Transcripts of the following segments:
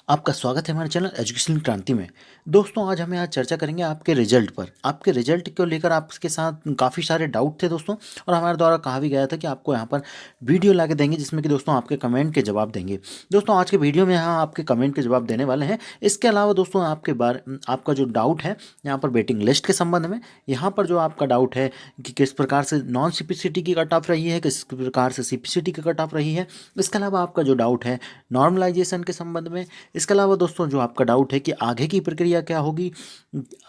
आपका स्वागत है हमारे चैनल एजुकेशन क्रांति में। दोस्तों आज हम यहाँ चर्चा करेंगे आपके रिजल्ट पर। आपके रिजल्ट को लेकर आपके साथ काफ़ी सारे डाउट थे दोस्तों, और हमारे द्वारा कहा भी गया था कि आपको यहाँ पर वीडियो ला के देंगे जिसमें कि दोस्तों आपके कमेंट के जवाब देंगे। दोस्तों आज के वीडियो में यहाँ आपके कमेंट के जवाब देने वाले हैं। इसके अलावा दोस्तों आपका जो डाउट है यहाँ पर वेटिंग लिस्ट के संबंध में, यहाँ पर जो आपका डाउट है कि किस प्रकार से नॉन CPCT की कट ऑफ रही है, किस प्रकार से CPCT की कट ऑफ रही है। इसके अलावा आपका जो डाउट है नॉर्मलाइजेशन के संबंध में। इसके अलावा दोस्तों जो आपका डाउट है कि आगे की प्रक्रिया क्या होगी,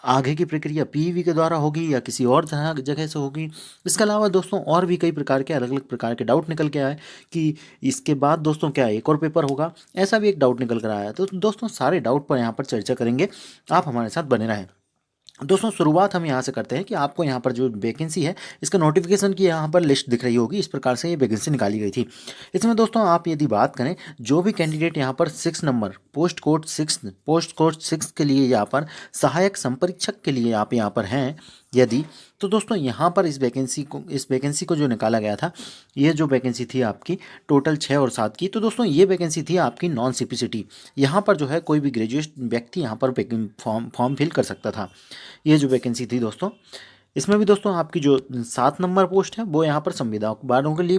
आगे की प्रक्रिया PEV के द्वारा होगी या किसी और जगह से होगी। इसके अलावा दोस्तों और भी कई प्रकार के अलग अलग प्रकार के डाउट निकल के आए कि इसके बाद दोस्तों क्या एक और पेपर होगा, ऐसा भी एक डाउट निकल कर आया। तो दोस्तों सारे डाउट पर यहाँ पर चर्चा करेंगे, आप हमारे साथ बने रहें। दोस्तों शुरुआत हम यहाँ से करते हैं कि आपको यहाँ पर जो वैकेंसी है इसका नोटिफिकेशन की यहाँ पर लिस्ट दिख रही होगी। इस प्रकार से ये वैकेंसी निकाली गई थी। इसमें दोस्तों आप यदि बात करें, जो भी कैंडिडेट यहाँ पर 6 नंबर पोस्ट कोड 6 के लिए यहाँ पर सहायक संपरीक्षक के लिए आप यहाँ पर हैं यदि, तो दोस्तों यहाँ पर इस वैकेंसी को जो निकाला गया था, ये जो वैकेंसी थी आपकी टोटल 6 और 7 की, तो दोस्तों ये वैकेंसी थी आपकी नॉन CPCT। यहाँ पर जो है कोई भी ग्रेजुएट व्यक्ति यहाँ पर फॉर्म फिल कर सकता था। ये जो वैकेंसी थी दोस्तों, इसमें भी दोस्तों आपकी जो 7 नंबर पोस्ट है वो यहाँ पर संविदा वालों के लिए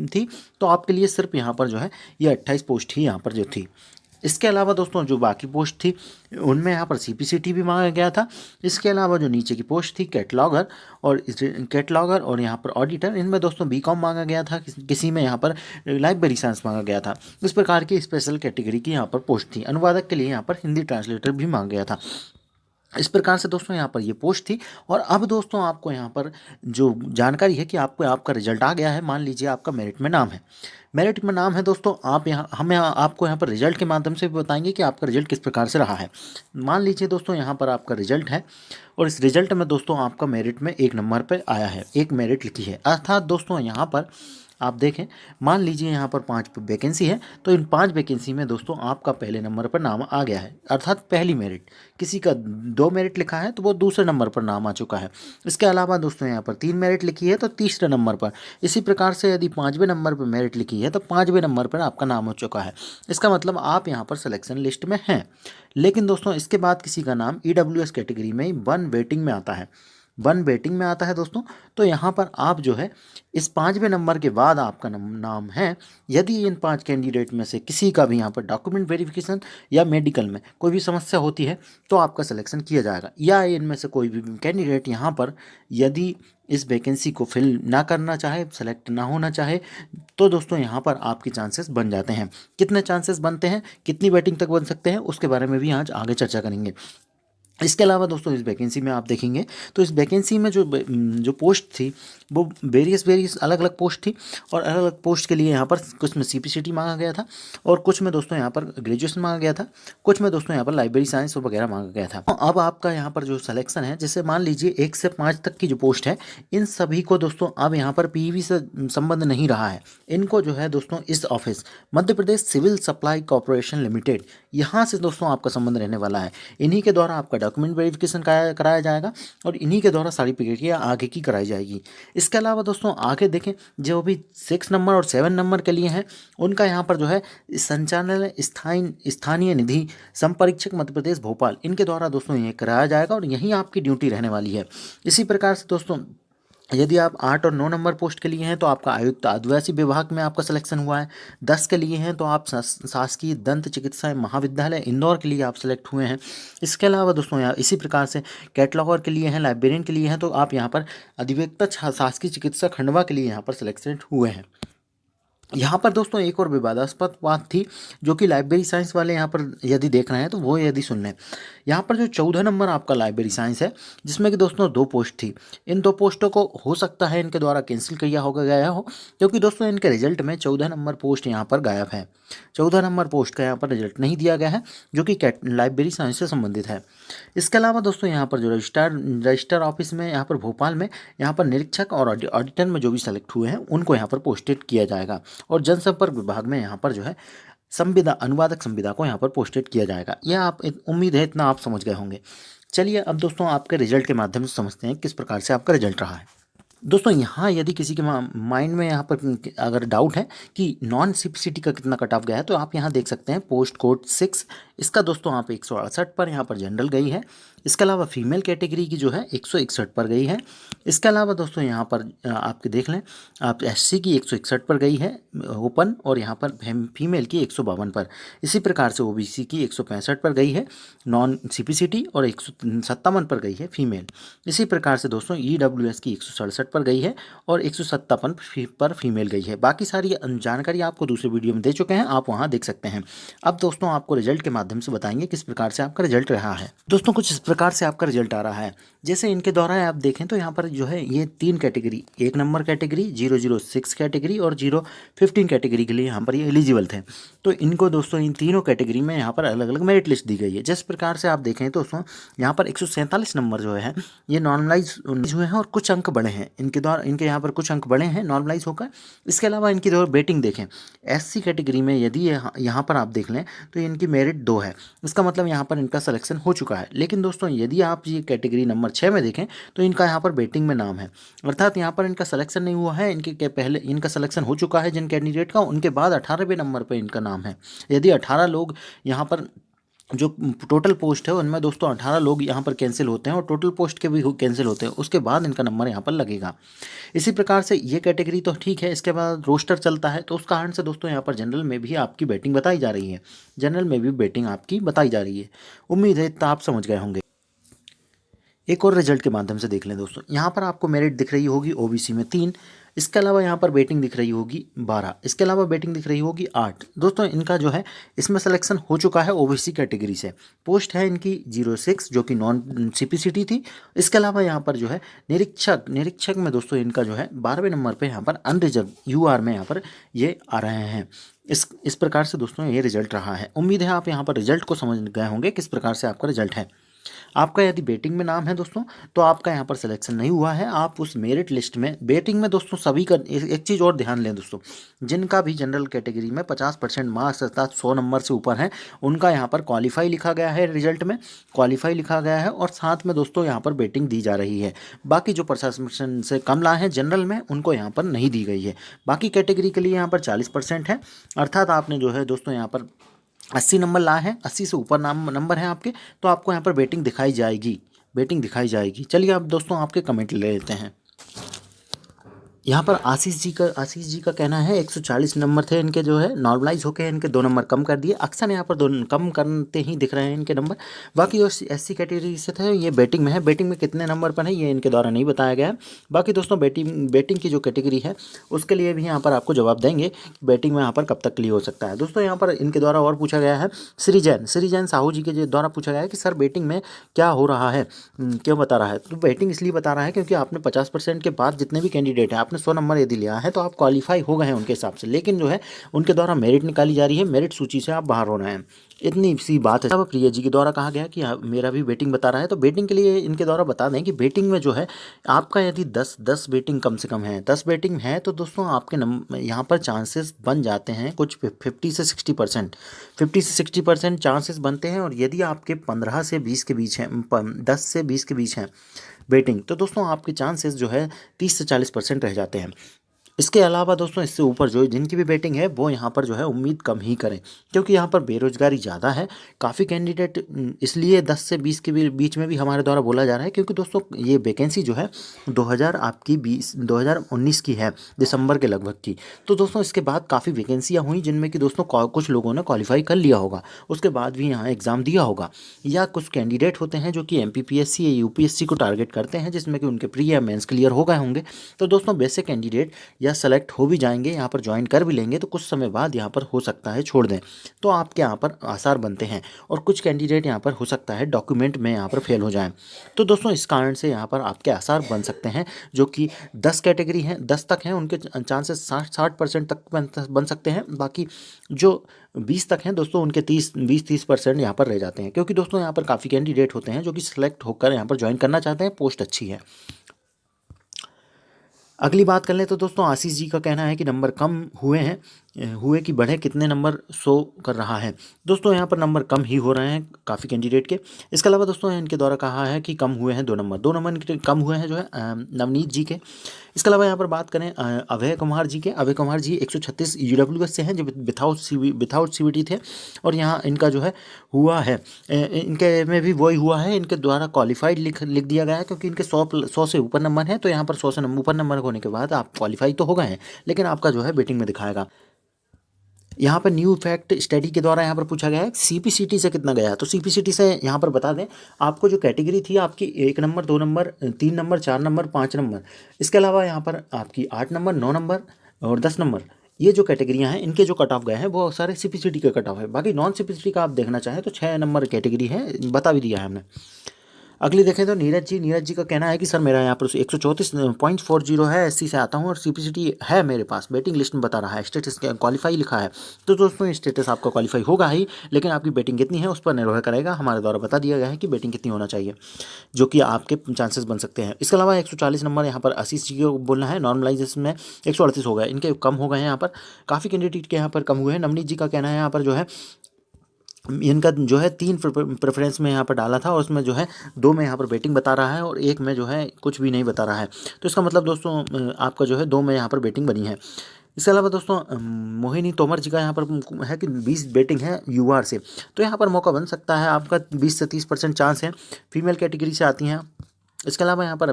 थी, तो आपके लिए सिर्फ यहाँ पर जो है ये 28 पोस्ट ही यहाँ पर जो थी। इसके अलावा दोस्तों जो बाकी पोस्ट थी उनमें यहाँ पर CPCT भी मांगा गया था। इसके अलावा जो नीचे की पोस्ट थी कैटलॉगर और यहाँ पर ऑडिटर, इनमें दोस्तों BCom मांगा गया था, किसी में यहाँ पर लाइब्रेरी साइंस मांगा गया था। इस प्रकार की स्पेशल कैटेगरी की यहाँ पर पोस्ट थी। अनुवादक के लिए यहाँ पर हिंदी ट्रांसलेटर भी मांगा गया था। इस प्रकार से दोस्तों यहाँ पर ये पोस्ट थी। और अब दोस्तों आपको यहाँ पर जो जानकारी है कि आपको आपका रिजल्ट आ गया है। मान लीजिए आपका मेरिट में नाम है, मेरिट में नाम है दोस्तों, हम आपको यहाँ पर रिजल्ट के माध्यम से बताएंगे कि आपका रिजल्ट किस प्रकार से रहा है। मान लीजिए दोस्तों यहाँ पर आपका रिजल्ट है और इस रिजल्ट में दोस्तों आपका मेरिट में 1 नंबर पर आया है, एक मेरिट लिखी है। अर्थात दोस्तों यहाँ पर आप देखें, मान लीजिए यहाँ पर 5 वैकेंसी है, तो इन 5 वैकेंसी में दोस्तों आपका पहले नंबर पर नाम आ गया है, अर्थात पहली मेरिट। किसी का 2 मेरिट लिखा है तो वो दूसरे नंबर पर नाम आ चुका है। इसके अलावा दोस्तों यहाँ पर 3 मेरिट लिखी है तो तीसरे नंबर पर। इसी प्रकार से यदि 5वें नंबर पर मेरिट लिखी है तो 5वें नंबर पर आपका नाम हो चुका है। इसका मतलब आप यहाँ पर सिलेक्शन लिस्ट में हैं। लेकिन दोस्तों इसके बाद किसी का नाम EWS कैटेगरी में 1 वेटिंग में आता है, 1 वेटिंग में आता है दोस्तों, तो यहाँ पर आप जो है इस 5वें नंबर के बाद आपका नाम है। यदि इन 5 कैंडिडेट में से किसी का भी यहाँ पर डॉक्यूमेंट वेरिफिकेशन या मेडिकल में कोई भी समस्या होती है तो आपका सिलेक्शन किया जाएगा। या इनमें से कोई भी कैंडिडेट यहाँ पर यदि इस वैकेंसी को फिल ना करना चाहे, सेलेक्ट ना होना चाहे, तो दोस्तों यहाँ पर आपके चांसेस बन जाते हैं। कितने चांसेस बनते हैं, कितनी वेटिंग तक बन सकते हैं, उसके बारे में भी आज आगे चर्चा करेंगे। इसके अलावा दोस्तों इस वैकेंसी में आप देखेंगे तो इस वैकेंसी में जो पोस्ट थी वो वेरियस अलग अलग पोस्ट थी। और अलग अलग पोस्ट के लिए यहाँ पर कुछ में CPCT मांगा गया था और कुछ में दोस्तों यहाँ पर ग्रेजुएशन मांगा गया था, कुछ में दोस्तों यहाँ पर लाइब्रेरी साइंस वगैरह मांगा गया था। अब आपका यहाँ पर जो सिलेक्शन है, जैसे मान लीजिए 1 से 5 तक की जो पोस्ट है, इन सभी को दोस्तों अब यहाँ पर PEV से संबंध नहीं रहा है। इनको जो है दोस्तों इस office Madhya Pradesh civil supply corporation limited, यहाँ से दोस्तों आपका संबंध रहने वाला है। इन्हीं के द्वारा आपका डॉक्यूमेंट वेरिफिकेशन कराया जाएगा और इन्हीं के द्वारा सारी प्रक्रिया आगे की कराई जाएगी। इसके अलावा दोस्तों आगे देखें, जो भी 6 नंबर और 7 नंबर के लिए हैं उनका यहाँ पर जो है संचालनालय स्थानीय निधि संपरीक्षक मध्य प्रदेश भोपाल, इनके द्वारा दोस्तों ये कराया जाएगा और यहीं आपकी ड्यूटी रहने वाली है। इसी प्रकार से दोस्तों यदि आप 8 और 9 नंबर पोस्ट के लिए हैं तो आपका आयुक्त आदिवासी विभाग में आपका सिलेक्शन हुआ है। 10 के लिए हैं तो आप शासकीय दंत चिकित्सा महाविद्यालय इंदौर के लिए आप सेलेक्ट हुए हैं। इसके अलावा दोस्तों यहाँ इसी प्रकार से कैटलॉगर के लिए हैं, लाइब्रेरियन के लिए हैं तो आप यहाँ पर अधिवक्ता शासकीय चिकित्सा खंडवा के लिए यहाँ पर सिलेक्टेड हुए हैं। यहाँ पर दोस्तों एक और विवादास्पद बात थी जो कि लाइब्रेरी साइंस वाले यहाँ पर यदि देख रहे हैं तो वो यदि सुन लें। यहाँ पर जो 14 नंबर आपका लाइब्रेरी साइंस है, जिसमें कि दोस्तों 2 पोस्ट थी, इन 2 पोस्टों को हो सकता है इनके द्वारा कैंसिल किया गया हो, क्योंकि दोस्तों इनके रिजल्ट में 14 नंबर पोस्ट यहाँ पर गायब है। 14 नंबर पोस्ट का यहाँ पर रिजल्ट नहीं दिया गया है जो कि लाइब्रेरी साइंस से संबंधित है। इसके अलावा दोस्तों यहाँ पर जो रजिस्ट्रार ऑफिस में यहाँ पर भोपाल में यहाँ पर निरीक्षक और ऑडिटर में जो भी सेलेक्ट हुए हैं उनको यहाँ पर पोस्टेड किया जाएगा। और जनसंपर्क विभाग में यहाँ पर जो है अनुवादक संविदा को यहाँ पर पोस्टेड किया जाएगा। यह आप उम्मीद है इतना आप समझ गए होंगे। चलिए अब दोस्तों आपके रिजल्ट के माध्यम से समझते हैं किस प्रकार से आपका रिजल्ट रहा है। दोस्तों यहाँ यदि किसी के माइंड में यहाँ पर अगर डाउट है कि नॉन सीपीसीटी का कितना कट ऑफ गया है, तो आप यहाँ देख सकते हैं पोस्ट कोड 6, इसका दोस्तों यहाँ पे 168 पर यहाँ पर जनरल गई है। इसके अलावा फीमेल कैटेगरी की जो है 161 पर गई है। इसके अलावा दोस्तों यहाँ पर आपके देख लें, आप एससी की 161 पर गई है ओपन, और यहाँ पर फीमेल की 152 पर। इसी प्रकार से ओबीसी की 165 पर गई है नॉन सीपीसीटी, और 157 पर गई है फीमेल। इसी प्रकार से दोस्तों ईडब्ल्यूएस की 167 पर गई है और 157 पर फीमेल गई है। बाकी सारी जानकारी आपको दूसरे वीडियो में दे चुके हैं, आप वहां देख सकते हैं। अब दोस्तों आपको रिजल्ट के माध्यम से बताएंगे किस प्रकार से आपका रिजल्ट रहा है। दोस्तों कुछ इस प्रकार से आपका रिजल्ट आ रहा है। जैसे इनके द्वारा आप देखें तो यहाँ पर जो है ये 3 कैटेगरी, 1 नंबर कैटेगरी, 006 कैटेगरी और 015 कैटेगरी के लिए यहाँ पर ये एलिजिबल थे। तो इनको दोस्तों इन तीनों कैटेगरी में यहाँ पर अलग अलग मेरिट लिस्ट दी गई है। जिस प्रकार से आप देखें तो दोस्तों यहाँ पर 147 नंबर जो है ये नॉर्मलाइज हुए हैं और कुछ अंक बढ़े हैं इनके द्वारा, इनके यहाँ पर कुछ अंक बढ़े हैं नॉर्मलाइज होकर। इसके अलावा इनकी जो बेटिंग देखें, एससी कैटेगरी में यदि यहाँ पर आप देख लें तो इनकी मेरिट 2 है, इसका मतलब यहाँ पर इनका सिलेक्शन हो चुका है। लेकिन दोस्तों यदि आप ये कैटेगरी नंबर 6 में देखें तो इनका यहाँ पर बेटिंग में नाम है, अर्थात यहाँ पर इनका सिलेक्शन नहीं हुआ है। इनके पहले इनका सिलेक्शन हो चुका है जिन कैंडिडेट का, उनके बाद 18वें नंबर पर इनका नाम है। यदि 18 लोग यहाँ पर जो टोटल पोस्ट है उनमें दोस्तों 18 लोग यहाँ पर कैंसिल होते हैं और टोटल पोस्ट के भी कैंसिल होते हैं, उसके बाद इनका नंबर यहाँ पर लगेगा। इसी प्रकार से ये कैटेगरी तो ठीक है, इसके बाद रोस्टर चलता है, तो उस कारण से दोस्तों यहाँ पर जनरल में भी आपकी बैटिंग बताई जा रही है, जनरल में भी बैटिंग आपकी बताई जा रही है। उम्मीद है इतना आप समझ गए होंगे। एक और रिजल्ट के माध्यम से देख लें दोस्तों, यहाँ पर आपको मेरिट दिख रही होगी ओबीसी में 3, इसके अलावा यहाँ पर बेटिंग दिख रही होगी 12, इसके अलावा बेटिंग दिख रही होगी 8। दोस्तों इनका जो है इसमें सिलेक्शन हो चुका है ओबीसी कैटेगरी से। पोस्ट है इनकी 06 जो कि नॉन सीपीसीटी थी। इसके अलावा यहाँ पर जो है निरीक्षक में दोस्तों इनका जो है 12वें नंबर पर यहाँ पर अनरिजर्व यूआर में यहाँ पर ये आ रहे हैं। इस प्रकार से दोस्तों ये रिजल्ट रहा है। उम्मीद है आप यहाँ पर रिजल्ट को समझ गए होंगे किस प्रकार से आपका रिजल्ट है। आपका यदि बेटिंग में नाम है दोस्तों तो आपका यहाँ पर सिलेक्शन नहीं हुआ है, आप उस मेरिट लिस्ट में बेटिंग में दोस्तों सभी का एक चीज़ और ध्यान लें दोस्तों, जिनका भी जनरल कैटेगरी में 50% मार्क्स अर्थात 100 नंबर से ऊपर हैं उनका यहाँ पर क्वालिफाई लिखा गया है, रिजल्ट में क्वालिफाई लिखा गया है और साथ में दोस्तों यहाँ पर बेटिंग दी जा रही है। बाकी जो 50% से कम लाए हैं जनरल में उनको यहाँ पर नहीं दी गई है। बाकी कैटेगरी के लिए यहाँ पर 40% है, अर्थात आपने जो है दोस्तों यहाँ पर 80 नंबर लाए हैं, 80 से ऊपर नंबर हैं आपके, तो आपको यहाँ पर बेटिंग दिखाई जाएगी, बेटिंग दिखाई जाएगी। चलिए अब दोस्तों आपके कमेंट ले लेते हैं। यहाँ पर आशीष जी का कहना है 140 नंबर थे इनके, जो है नॉर्मलाइज होकर इनके 2 नंबर कम कर दिए। अक्सर यहाँ पर 2 कम करते ही दिख रहे हैं इनके नंबर। बाकी जो एससी कैटेगरी से थे ये बेटिंग में है, बेटिंग में कितने नंबर पर है ये इनके द्वारा नहीं बताया गया है। बाकी दोस्तों बेटिंग की जो कैटेगरी है उसके लिए भी यहाँ पर आपको जवाब देंगे कि बेटिंग में यहाँ पर कब तक क्लियर हो सकता है। दोस्तों यहाँ पर इनके द्वारा और पूछा गया है, श्रीजैन साहू जी के द्वारा पूछा गया है कि सर बेटिंग में क्या हो रहा है, क्यों बता रहा है। तो बेटिंग इसलिए बता रहा है क्योंकि आपने 50% के बाद जितने भी कैंडिडेट हैं आपने 100 नंबर यदि लिया है तो आप क्वालिफाई हो गए हैं उनके हिसाब से, लेकिन जो है उनके द्वारा मेरिट निकाली जा रही है, मेरिट सूची से आप बाहर हो रहे हैं, इतनी सी बात है। अब प्रिया जी के द्वारा कहा गया कि मेरा भी बेटिंग बता रहा है, तो बेटिंग के लिए इनके द्वारा बता दें कि बेटिंग में जो है आपका यदि 10 बेटिंग कम से कम है, 10 बेटिंग है तो दोस्तों आपके यहाँ पर चांसेस बन जाते हैं कुछ 50 से 60% चांसेस बनते हैं। और यदि आपके 15 से 20 के बीच हैं, 10 से 20 के बीच हैं बेटिंग, तो दोस्तों आपके चांसेस जो है 30 से 40% रह जाते हैं। इसके अलावा दोस्तों इससे ऊपर जो जिनकी भी बेटिंग है वो यहाँ पर जो है उम्मीद कम ही करें, क्योंकि यहाँ पर बेरोजगारी ज़्यादा है। काफ़ी कैंडिडेट इसलिए 10 से 20 के बीच में भी हमारे द्वारा बोला जा रहा है क्योंकि दोस्तों ये वैकेंसी जो है 2019 की है, दिसंबर के लगभग की। तो दोस्तों इसके बाद काफ़ी वैकेंसियाँ हुई जिनमें कि दोस्तों कुछ लोगों ने क्वालिफाई कर लिया होगा, उसके बाद भी यहाँ एग्ज़ाम दिया होगा, या कुछ कैंडिडेट होते हैं जो कि MPPSC या UPSC को टारगेट करते हैं जिसमें कि उनके प्री या मेंस क्लियर हो गए होंगे। तो दोस्तों वैसे कैंडिडेट या सेलेक्ट हो भी जाएंगे, यहाँ पर ज्वाइन कर भी लेंगे, तो कुछ समय बाद यहाँ पर हो सकता है छोड़ दें, तो आपके यहाँ पर आसार बनते हैं। और कुछ कैंडिडेट यहाँ पर हो सकता है डॉक्यूमेंट में यहाँ पर फेल हो जाएं। तो दोस्तों इस कारण से यहाँ पर आपके आसार बन सकते हैं, जो कि 10 कैटेगरी हैं, 10 तक हैं, उनके चांसेस 60% तक बन सकते हैं। बाकी जो 20 तक हैं दोस्तों उनके 20-30% यहाँ पर रह जाते हैं, क्योंकि दोस्तों यहाँ पर काफ़ी कैंडिडेट होते हैं जो कि सिलेक्ट होकर यहाँ पर ज्वाइन करना चाहते हैं, पोस्ट अच्छी है। अगली बात कर लें तो दोस्तों आशीष जी का कहना है कि नंबर कम हुए हैं हुए कि बढ़े कितने नंबर शो कर रहा है। दोस्तों यहाँ पर नंबर कम ही हो रहे हैं काफ़ी कैंडिडेट के। इसके अलावा दोस्तों इनके द्वारा कहा है कि कम हुए हैं 2 नंबर इनके कम हुए हैं जो है नवनीत जी के। इसके अलावा यहाँ पर बात करें अभय कुमार जी के। अभय कुमार जी 136 यूडब्ल्यूएस से हैं जो विथाउट सीवीटी थे, और यहाँ इनका जो है हुआ है इनके में भी वही हुआ है, इनके द्वारा क्वालिफाइड लिख दिया गया है, क्योंकि इनके 100 से ऊपर नंबर हैं। तो यहाँ पर 100 से ऊपर नंबर होने के बाद आप क्वालिफाई तो हो गए हैं, लेकिन आपका जो है वेटिंग में दिखाएगा। यहाँ पर न्यू फैक्ट स्टडी के द्वारा यहाँ पर पूछा गया है सीपीसीटी से कितना गया है। तो सीपीसीटी से यहाँ पर बता दें, आपको जो कैटेगरी थी आपकी 1 number, 2 number, 3 number, 4 number, 5 number, इसके अलावा यहाँ पर आपकी 8 नंबर, 9 नंबर और 10 नंबर, ये जो कैटेगरियाँ हैं इनके जो कट ऑफ गए हैं वो सारे सीपीसीटी के कट ऑफ है। बाकी नॉन सीपीसीटी का आप देखना चाहें तो 6 नंबर कैटेगरी है, बता भी दिया है हमने। अगली देखें तो नीरज जी का कहना है कि सर मेरा यहाँ पर 134.40 है, एससी से आता हूँ और सीपीसीटी है मेरे पास, वेटिंग लिस्ट में बता रहा है, स्टेटस क्वालिफाई लिखा है। तो दोस्तों स्टेटस आपका क्वालिफाई होगा ही, लेकिन आपकी बैटिंग कितनी है उस पर निर्भर करेगा। हमारे द्वारा बता दिया गया है कि बैटिंग कितनी होना चाहिए, जो कि आपके चांसेस बन सकते हैं। इसके अलावा 140 नंबर यहाँ पर आशीष जी को बोलना है, नॉर्मलाइजेशन में 138 हो गए, इनके कम हो गए हैं यहाँ पर, काफ़ी कैंडिडेट के यहाँ पर कम हुए हैं। नवनीत जी का कहना है यहाँ पर जो है इनका जो है 3 प्रेफरेंस में यहाँ पर डाला था, और उसमें जो है 2 में यहाँ पर बैटिंग बता रहा है और 1 में जो है कुछ भी नहीं बता रहा है। तो इसका मतलब दोस्तों आपका जो है 2 में यहाँ पर बैटिंग बनी है। इसके अलावा दोस्तों मोहिनी तोमर जी का यहाँ पर है कि 20 बैटिंग है यूआर से, तो यहाँ पर मौका बन सकता है आपका, 20 से 30% चांस है, फीमेल कैटेगरी से आती हैं। इसके अलावा यहाँ पर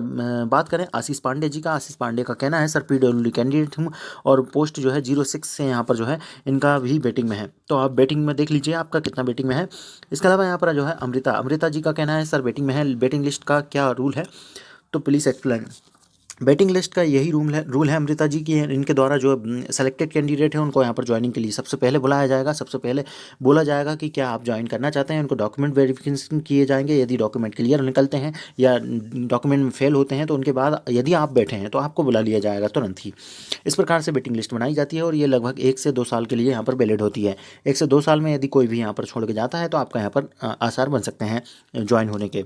बात करें आशीष पांडे जी का। आशीष पांडे का कहना है सर पीडब्ल्यूडी कैंडिडेट हूँ और पोस्ट जो है 06 से यहाँ पर जो है इनका भी बैटिंग में है। तो आप बैटिंग में देख लीजिए आपका कितना बैटिंग में है। इसके अलावा यहाँ पर जो है अमृता जी का कहना है सर बैटिंग में है, बैटिंग लिस्ट का क्या रूल है, तो प्लीज़ एक्सप्लेन। बैटिंग लिस्ट का यही रूल है अमृता जी की, इनके द्वारा जो सेलेक्टेड कैंडिडेट है उनको यहाँ पर ज्वाइनिंग के लिए सबसे पहले बुलाया जाएगा। सबसे पहले बोला जाएगा कि क्या आप ज्वाइन करना चाहते हैं, उनको डॉक्यूमेंट वेरिफिकेशन किए जाएंगे। यदि डॉक्यूमेंट क्लियर निकलते हैं या डॉक्यूमेंट में फेल होते हैं तो उनके बाद यदि आप बैठे हैं तो आपको बुला लिया जाएगा तुरंत ही। इस प्रकार से बैटिंग लिस्ट बनाई जाती है और ये लगभग 1 से 2 साल के लिए यहाँ पर वैलिड होती है। 1 से 2 साल में यदि कोई भी यहाँ पर छोड़ के जाता है तो आपका यहाँ पर आसार बन सकते हैं ज्वाइन होने के।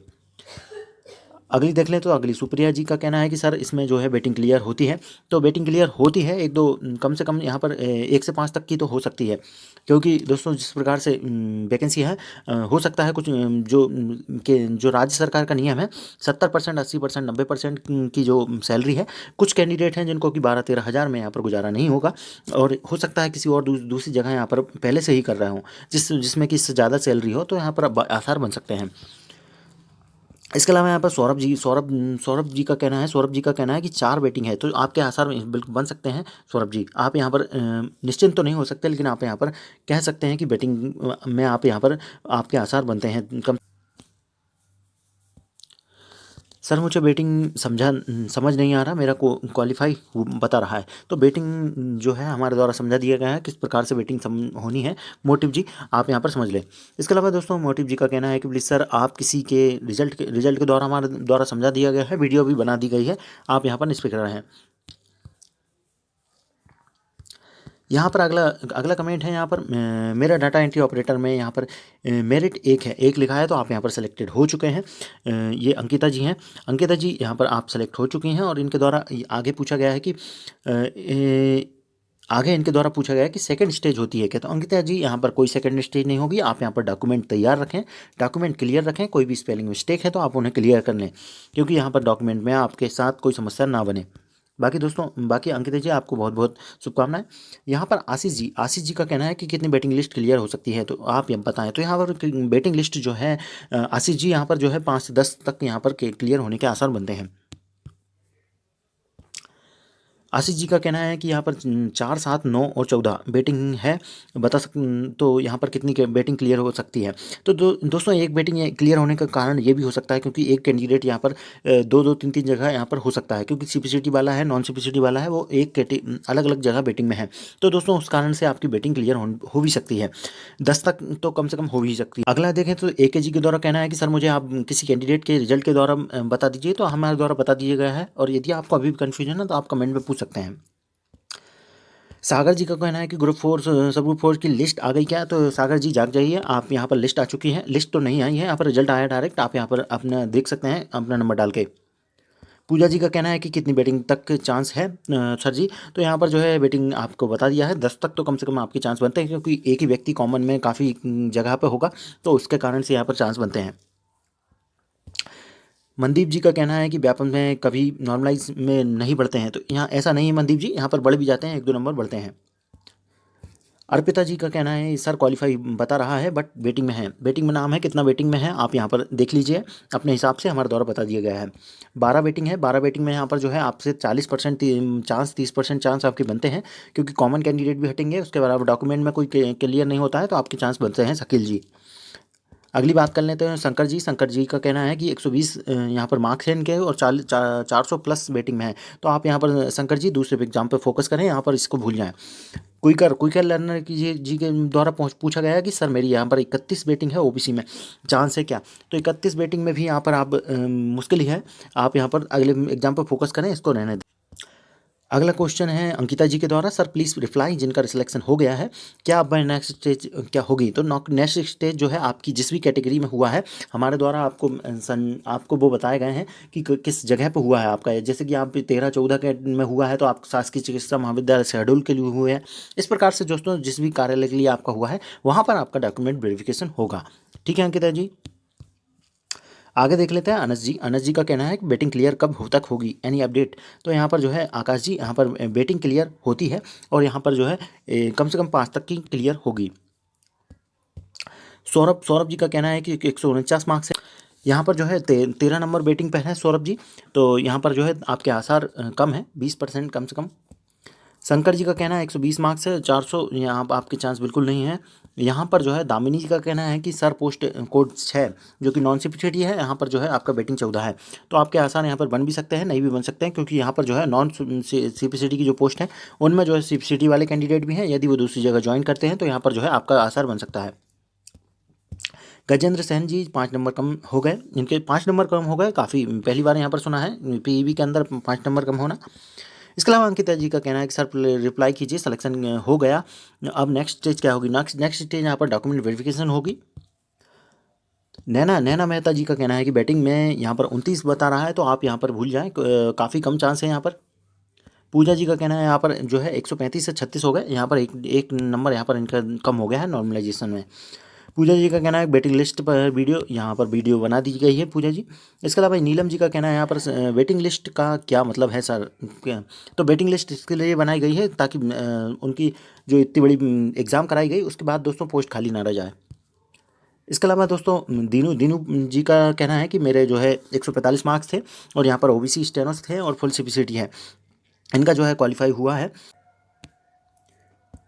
अगली देख लें तो अगली सुप्रिया जी का कहना है कि सर इसमें जो है बैटिंग क्लियर होती है। तो बैटिंग क्लियर होती है, 1-2 कम से कम यहाँ पर 1 से 5 तक की तो हो सकती है, क्योंकि दोस्तों जिस प्रकार से वैकेंसी है हो सकता है कुछ जो राज्य सरकार का नियम है 70%, 80%, 90% की जो सैलरी है, कुछ कैंडिडेट हैं जिनको कि 12-13 हज़ार में यहाँ पर गुजारा नहीं होगा, और हो सकता है किसी और दूसरी जगह यहाँ पर पहले से ही कर रहे हों जिसमें कि इससे ज़्यादा सैलरी हो, तो यहाँ पर आसार बन सकते हैं। इसके अलावा यहाँ पर सौरभ जी का कहना है, कि 4 बैटिंग है तो आपके आसार बिल्कुल बन सकते हैं। सौरभ जी आप यहाँ पर निश्चिंत तो नहीं हो सकते, लेकिन आप यहाँ पर कह सकते हैं कि बैटिंग में आप यहाँ पर आपके आसार बनते हैं कम। सर मुझे बैटिंग समझ नहीं आ रहा, मेरा को क्वालिफाई बता रहा है। तो बैटिंग जो है हमारे द्वारा समझा दिया गया है किस प्रकार से बैटिंग होनी है। मोटिव जी आप यहाँ पर समझ लें। इसके अलावा दोस्तों मोटिव जी का कहना है कि प्लीज़ सर आप किसी के रिजल्ट के द्वारा हमारे द्वारा समझा दिया गया है, वीडियो भी बना दी गई है, आप यहाँ पर निष्फिक्र रहें। यहाँ पर अगला कमेंट है यहाँ पर मेरा डाटा एंट्री ऑपरेटर में यहाँ पर मेरिट 1 है, 1 लिखा है, तो आप यहाँ पर सेलेक्टेड हो चुके हैं। ये अंकिता जी हैं। अंकिता जी यहाँ पर आप सेलेक्ट हो चुकी हैं, और इनके द्वारा आगे पूछा गया है कि आगे इनके द्वारा पूछा गया है कि सेकंड स्टेज होती है क्या। तो अंकिता जी यहाँ पर कोई सेकंड स्टेज नहीं होगी। आप यहाँ पर डॉक्यूमेंट तैयार रखें, डॉक्यूमेंट क्लियर रखें, कोई भी स्पेलिंग मिस्टेक है तो आप उन्हें क्लियर कर लें, क्योंकि यहाँ पर डॉक्यूमेंट में आपके साथ कोई समस्या ना बने। बाकी अंकिता जी आपको बहुत बहुत शुभकामनाएं। यहाँ पर आशीष जी का कहना है कि कितनी बैटिंग लिस्ट क्लियर हो सकती है, तो आप ये बताएं। तो यहाँ पर बैटिंग लिस्ट जो है आशीष जी यहाँ पर जो है 5 से 10 तक यहाँ पर क्लियर होने के आसार बनते हैं। आशीष जी का कहना है कि यहाँ पर 4, 7, 9 और 14 बैटिंग है, तो यहाँ पर कितनी बैटिंग क्लियर हो सकती है। तो दोस्तों एक बैटिंग क्लियर होने का कारण ये भी हो सकता है क्योंकि एक कैंडिडेट यहाँ पर 2-2, 3-3 जगह यहाँ पर हो सकता है, क्योंकि सीपीसीटी वाला है, नॉन सीपीसीटी वाला है, वो एक अलग अलग जगह बैटिंग में है। तो दोस्तों उस कारण से आपकी बैटिंग क्लियर हो भी सकती है, 10 तक तो कम से कम हो भी सकती है। अगला देखें तो AK जी के द्वारा कहना है कि सर मुझे आप किसी कैंडिडेट के रिजल्ट के द्वारा बता दीजिए, तो हमारे द्वारा बता दिया गया है, और यदि आपको अभी भी कन्फ्यूजन है तो आप कमेंट में पूछ सकते हैं। सागर जी का कहना है कि ग्रुप 4 सब ग्रुप 4 की लिस्ट आ गई क्या। तो सागर जी जाग जाइए, आप यहाँ पर लिस्ट आ चुकी है, लिस्ट तो नहीं आई है, यहाँ पर रिजल्ट आया डायरेक्ट, आप यहाँ पर अपना देख सकते हैं अपना नंबर डाल के। पूजा जी का कहना है कि कितनी बैटिंग तक चांस है सर जी। तो यहाँ पर जो है बैटिंग आपको बता दिया है, 10 तक तो कम से कम आपके चांस बनते हैं, क्योंकि एक ही व्यक्ति कॉमन में काफ़ी जगह पे होगा, तो उसके कारण से यहाँ पर चांस बनते हैं। मनदीप जी का कहना है कि व्यापम में कभी नॉर्मलाइज में नहीं बढ़ते हैं, तो यहाँ ऐसा नहीं है मनदीप जी, यहाँ पर बढ़ भी जाते हैं, 1-2 नंबर बढ़ते हैं। अर्पिता जी का कहना है सर क्वालिफाई बता रहा है बट वेटिंग में है, वेटिंग में नाम है, कितना वेटिंग में है आप यहाँ पर देख लीजिए अपने हिसाब से, हमारे द्वारा बता दिया गया है। 12 वेटिंग है, 12 वेटिंग में यहाँ पर जो है आपसे 40% चांस, 30% चांस आपके बनते हैं, क्योंकि कॉमन कैंडिडेट भी हटेंगे, उसके बाद डॉक्यूमेंट में कोई क्लियर नहीं होता है तो आपके चांस बनते हैं शकील जी। अगली बात कर लेते हैं शंकर जी। शंकर जी का कहना है कि 120 यहाँ पर मार्क्स हैं इनके और 400 प्लस वेटिंग में है, तो आप यहाँ पर शंकर जी दूसरे एग्जाम पे फोकस करें, यहाँ पर इसको भूल जाएं। क्विकर लर्नर की जी के द्वारा पूछा गया है कि सर मेरी यहाँ पर 31 वेटिंग है ओबीसी में, चांस है क्या? तो 31 वेटिंग में भी यहाँ पर आप मुश्किल ही है, आप यहाँ पर अगले एग्जाम पर फोकस करें, इसको रहने दें। अगला क्वेश्चन है अंकिता जी के द्वारा, सर प्लीज़ रिप्लाई, जिनका सिलेक्शन हो गया है क्या अब नेक्स्ट स्टेज क्या होगी? तो नेक्स्ट स्टेज जो है आपकी जिस भी कैटेगरी में हुआ है, हमारे द्वारा आपको वो बताए गए हैं कि किस जगह पर हुआ है आपका। जैसे कि आप 13-14 के में हुआ है तो आप शासकीय चिकित्सा महाविद्यालय शहडोल के लिए हुए हैं। इस प्रकार से दोस्तों जिस भी कार्यालय के लिए आपका हुआ है वहाँ पर आपका डॉक्यूमेंट वेरिफिकेशन होगा। ठीक है अंकिता जी। आगे देख लेते हैं अनस जी। अनस जी का कहना है कि बैटिंग क्लियर कब तक होगी, एनी अपडेट? तो यहाँ पर जो है आकाश जी, यहाँ पर बैटिंग क्लियर होती है और यहाँ पर जो है कम से कम 5 तक की क्लियर होगी। सौरभ जी का कहना है कि 149 मार्क्स है, यहाँ पर जो है 13 नंबर बैटिंग पर है सौरभ जी, तो यहाँ पर जो है आपके आसार कम है, 20% कम से कम। शंकर जी का कहना है 120 मार्क्स है, 400 यहाँ पर आपके चांस बिल्कुल नहीं है। यहाँ पर जो है दामिनी जी का कहना है कि सर पोस्ट कोड 6 जो कि नॉन सीपीसीटी है, यहाँ पर जो है आपका बैटिंग 14 है, तो आपके आसान यहाँ पर बन भी सकते हैं, नहीं भी बन सकते हैं, क्योंकि यहाँ पर जो है नॉन सीपीसीटी की जो पोस्ट है उनमें जो है सीपीसीटी वाले कैंडिडेट भी हैं, यदि वो दूसरी जगह ज्वाइन करते हैं तो यहाँ पर जो है आपका आसार बन सकता है। गजेंद्र सहन जी 5 नंबर कम हो गए, इनके 5 नंबर कम हो गए, काफ़ी पहली बार यहाँ पर सुना है पीईबी के अंदर 5 नंबर कम होना। इसके अलावा अंकिता जी का कहना है कि सर रिप्लाई कीजिए, सिलेक्शन हो गया, अब नेक्स्ट स्टेज क्या होगी? नेक्स्ट स्टेज यहाँ पर डॉक्यूमेंट वेरिफिकेशन होगी। नैना मेहता जी का कहना है कि बैटिंग में यहाँ पर 29 बता रहा है, तो आप यहाँ पर भूल जाएं, काफ़ी कम चांस है यहाँ पर। पूजा जी का कहना है यहाँ पर जो है 135 से 36 हो गए, यहाँ पर एक नंबर यहाँ पर इनका कम हो गया है नॉर्मलाइजेशन में। पूजा जी का कहना है वेटिंग लिस्ट पर वीडियो, यहाँ पर वीडियो बना दी गई है पूजा जी। इसके अलावा नीलम जी का कहना है यहाँ पर वेटिंग लिस्ट का क्या मतलब है सर? तो वेटिंग लिस्ट इसके लिए बनाई गई है ताकि उनकी जो इतनी बड़ी एग्ज़ाम कराई गई उसके बाद दोस्तों पोस्ट खाली ना रह जाए। इसके अलावा दोस्तों दीनू जी का कहना है कि मेरे जो है 145 मार्क्स थे और यहाँ पर ओबीसी स्टेनोस थे और फुल सीपीसीटी है, इनका जो है क्वालिफाई हुआ है,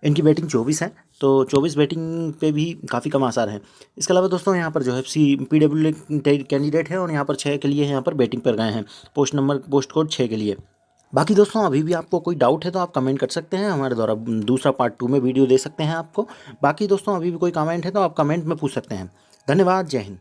इनकी बैटिंग 24 है, तो 24 बैटिंग पे भी काफ़ी कम आसार हैं। इसके अलावा दोस्तों यहाँ पर जो है PWD कैंडिडेट है और यहाँ पर 6 के लिए यहाँ पर बैटिंग पर गए हैं, पोस्ट कोड 6 के लिए। बाकी दोस्तों अभी भी आपको कोई डाउट है तो आप कमेंट कर सकते हैं, हमारे द्वारा दूसरा पार्ट 2 में वीडियो दे सकते हैं आपको। बाकी दोस्तों अभी भी कोई कमेंट है तो आप कमेंट में पूछ सकते हैं। धन्यवाद, जय हिंद।